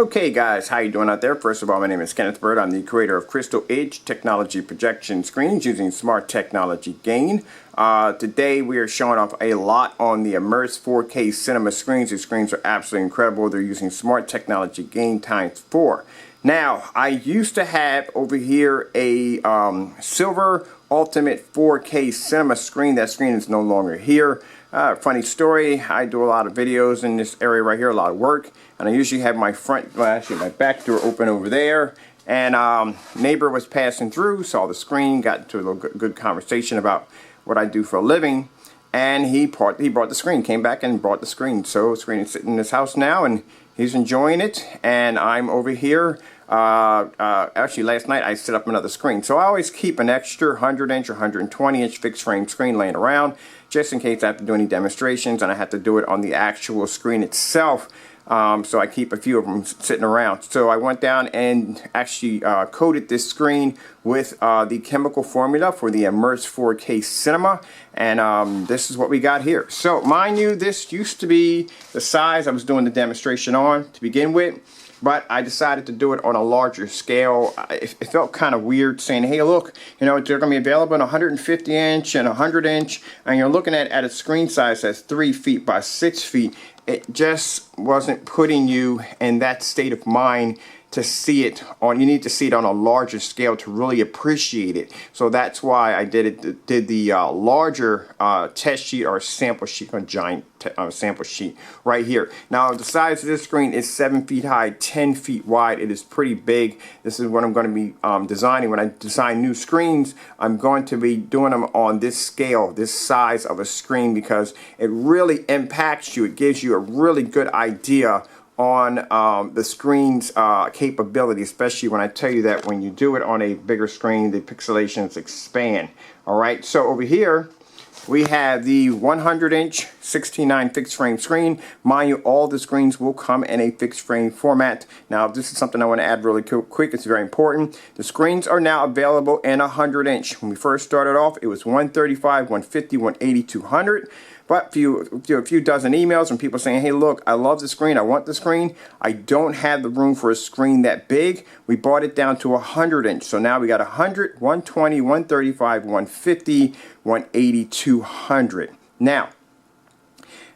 Okay guys, how you doing out there? First of all, my name is Kenneth Bird. I'm the creator of Crystal Edge Technology Projection Screens using Smart Technology Gain. Today we are showing off a lot on the Immerse 4K cinema screens. These screens are absolutely incredible. They're using Smart Technology Gain ×4. Now, I used to have over here a silver Ultimate 4K cinema screen. That screen is no longer here. Funny story, I do a lot of videos in this area right here, a lot of work, and I usually have my my back door open over there, and neighbor was passing through, saw the screen, got into a little good conversation about what I do for a living, and he brought the screen, came back and brought the screen. So the screen is sitting in his house now, and he's enjoying it, and I'm over here. Actually last night I set up another screen, so I always keep an extra 100-inch or 120-inch fixed frame screen laying around just in case I have to do any demonstrations and I have to do it on the actual screen itself. So I keep a few of them sitting around. So I went down and actually coated this screen with the chemical formula for the Immerse 4K Cinema, and this is what we got here. So mind you, this used to be the size I was doing the demonstration on to begin with, but I decided to do it on a larger scale. It felt kind of weird saying, hey look, you know, they're going to be available in 150-inch and 100-inch, and you're looking at a screen size that's 3 feet by 6 feet. It just wasn't putting you in that state of mind to see it on. You need to see it on a larger scale to really appreciate it. So that's why I did the larger test sheet or sample sheet, a giant sample sheet right here. Now the size of this screen is 7 feet high, 10 feet wide. It is pretty big. This is what I'm going to be designing. When I design new screens, I'm going to be doing them on this scale, this size of a screen, because it really impacts you. It gives you a really good idea on the screen's capability, especially when I tell you that when you do it on a bigger screen, the pixelations expand. Alright, so over here we have the 100-inch 16:9 fixed frame screen. Mind you, all the screens will come in a fixed frame format. Now, this is something I want to add really quick. It's very important. The screens are now available in 100-inch. When we first started off, it was 135, 150, 180, 200. But a few dozen emails from people saying, hey look, I love the screen, I want the screen, I don't have the room for a screen that big. We brought it down to 100-inch. So now we got 100, 120, 135, 150, 180, 200. Now,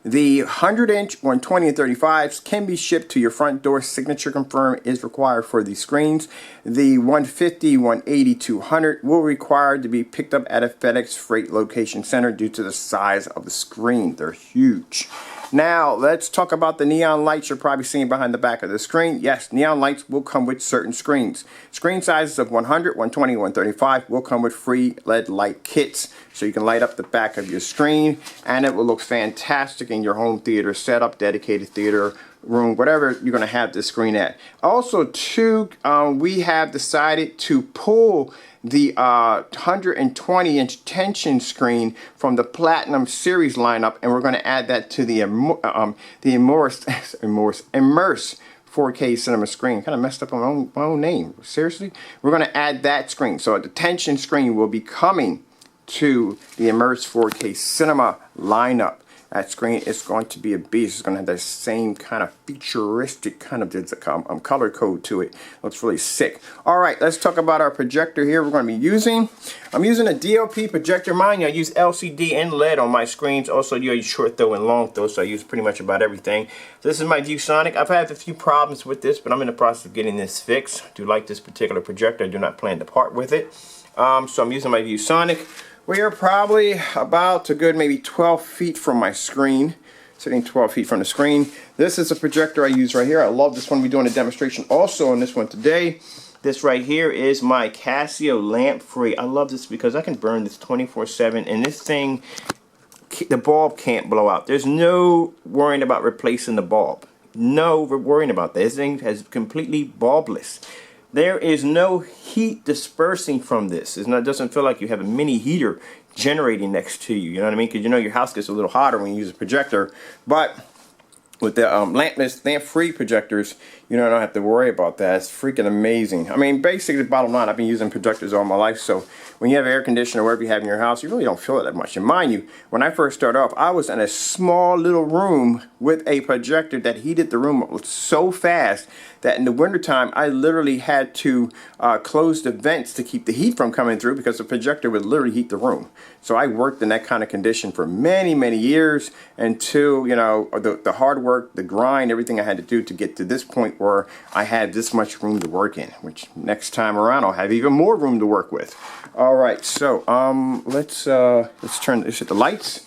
the 100-inch, 120, and 35s can be shipped to your front door. Signature confirm is required for these screens. The 150, 180, 200 will require to be picked up at a FedEx freight location center due to the size of the screen. They're huge. Now, let's talk about the neon lights you're probably seeing behind the back of the screen. Yes, neon lights will come with certain screens. Screen sizes of 100, 120, 135 will come with free LED light kits, so you can light up the back of your screen, and it will look fantastic in your home theater setup, dedicated theater room, whatever you're going to have this screen at. Also, too, we have decided to pull the 120-inch tension screen from the Platinum Series lineup, and we're going to add that to the Immerse 4K cinema screen. Kind of messed up on my own name. Seriously? We're going to add that screen. So the tension screen will be coming to the Immerse 4K cinema lineup. That screen is going to be a beast. It's going to have that same kind of futuristic kind of color code to it. Looks really sick. Alright, let's talk about our projector here we're going to be using. I'm using a DLP projector. Mind you, I use LCD and LED on my screens. Also, you use short throw and long throw, so I use pretty much about everything. So this is my ViewSonic. I've had a few problems with this, but I'm in the process of getting this fixed. I do like this particular projector. I do not plan to part with it. So I'm using my ViewSonic. We are probably about a good maybe 12 feet from my screen, sitting 12 feet from the screen. This is a projector I use right here. I love this one. We're doing a demonstration also on this one today. This right here is my Casio lamp free. I love this because I can burn this 24/7, and this thing, the bulb can't blow out. There's no worrying about replacing the bulb. No worrying about that. This thing is completely bulbless. There is no heat dispersing from this. It doesn't feel like you have a mini heater generating next to you. You know what I mean? Because you know your house gets a little hotter when you use a projector. But with the lamp-free projectors, you know, I don't have to worry about that. It's freaking amazing. I mean, basically, the bottom line, I've been using projectors all my life, so when you have air conditioning or whatever you have in your house, you really don't feel it that much. And mind you, when I first started off, I was in a small little room with a projector that heated the room so fast that in the wintertime, I literally had to close the vents to keep the heat from coming through because the projector would literally heat the room. So I worked in that kind of condition for many, many years until, you know, the hard work, the grind, everything I had to do to get to this point where I had this much room to work in, which next time around I'll have even more room to work with. All right, so let's turn this at the lights.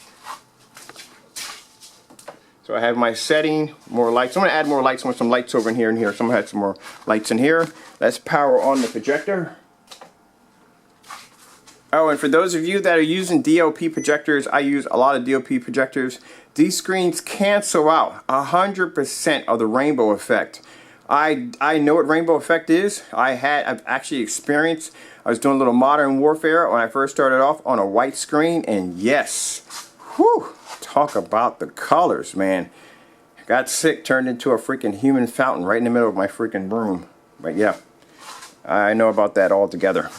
So I have my setting, more lights. I'm going to add more lights. I want some lights over in here and here. So I'm going to add some more lights in here. Let's power on the projector. Oh, and for those of you that are using DOP projectors, I use a lot of DOP projectors. These screens cancel out 100% of the rainbow effect. I know what rainbow effect is. I've actually experienced. I was doing a little Modern Warfare when I first started off on a white screen, and yes, whew, talk about the colors, man. I got sick, turned into a freaking human fountain right in the middle of my freaking room. But yeah, I know about that altogether.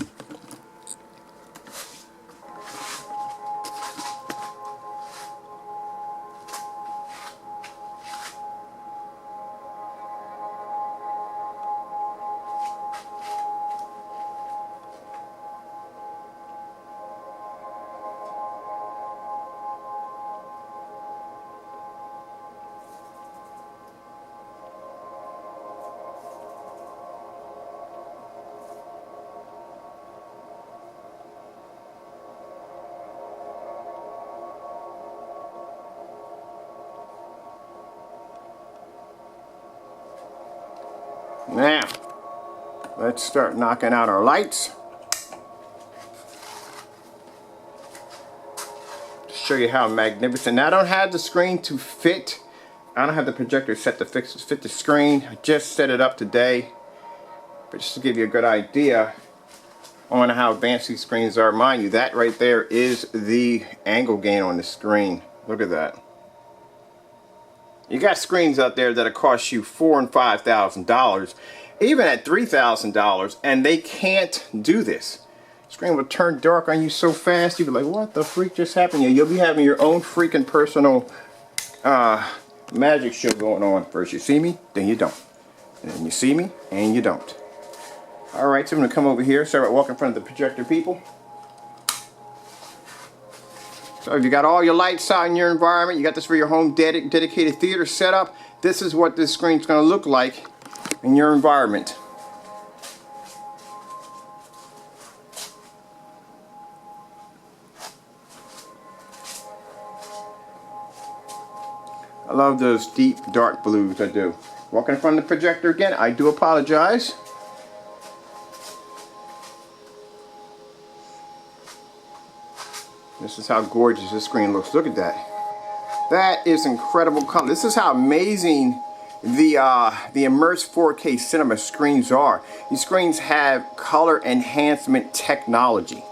Now, let's start knocking out our lights. To show you how magnificent. Now, I don't have the screen to fit. I don't have the projector set to fit the screen. I just set it up today. But just to give you a good idea on how advanced these screens are. Mind you, that right there is the angle gain on the screen. Look at that. You got screens out there that'll cost you $4,000 and $5,000, even at $3,000, and they can't do this. The screen will turn dark on you so fast, you'll be like, what the freak just happened? You'll be having your own freaking personal magic show going on. First you see me, then you don't. And then you see me, and you don't. Alright, so I'm going to come over here, start walking in front of the projector, people. So if you got all your lights out in your environment, you got this for your home dedicated theater setup, this is what this screen's going to look like in your environment. I love those deep dark blues, I do. Walking in front of the projector again, I do apologize. This is how gorgeous this screen looks. Look at that. That is incredible color. This is how amazing the Immerse 4K cinema screens are. These screens have color enhancement technology.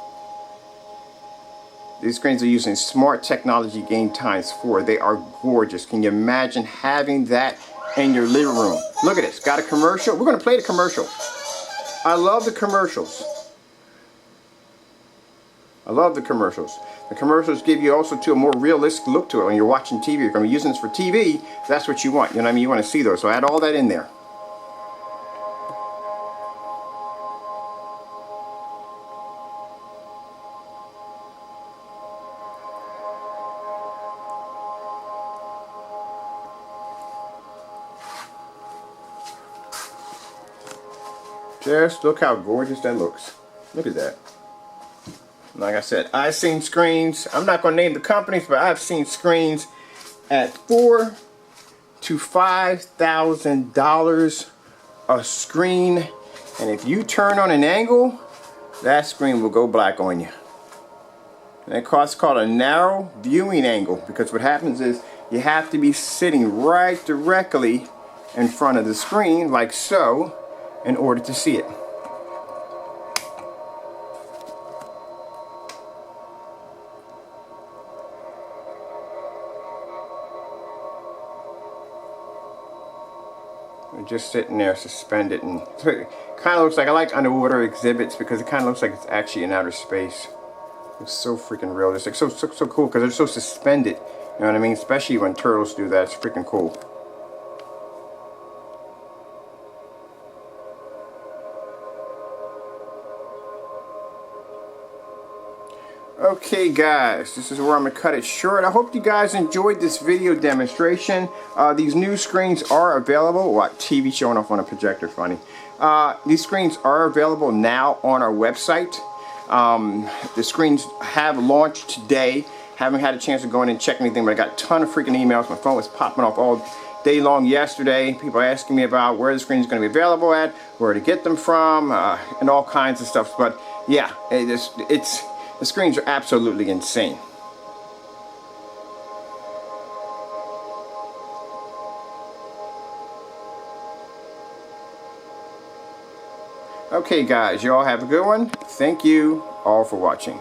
These screens are using smart technology gain ×4. They are gorgeous. Can you imagine having that in your living room? Look at this. Got a commercial. We're going to play the commercial. I love the commercials. I love the commercials. The commercials give you also a more realistic look to it. When you're watching TV, you're going to be using this for TV, that's what you want. You know what I mean? You want to see those. So add all that in there. Just look how gorgeous that looks. Look at that. Like I said, I've seen screens, I'm not going to name the companies, but I've seen screens at $4,000 to $5,000 a screen. And if you turn on an angle, that screen will go black on you. And it's called a narrow viewing angle, because what happens is you have to be sitting right directly in front of the screen, like so, in order to see it. just sitting there suspended, and it kind of looks like, I like underwater exhibits because it kind of looks like it's actually in outer space. It's so freaking realistic, so cool because they're so suspended. You know what I mean? Especially when turtles do that, it's freaking cool. Okay guys, this is where I'm going to cut it short. I hope you guys enjoyed this video demonstration. These new screens are available. What? TV showing off on a projector, funny. These screens are available now on our website. The screens have launched today. Haven't had a chance to go in and check anything, but I got a ton of freaking emails. My phone was popping off all day long yesterday. People asking me about where the screen is going to be available at, where to get them from, and all kinds of stuff. But yeah, the screens are absolutely insane. Okay guys, you all have a good one. Thank you all for watching.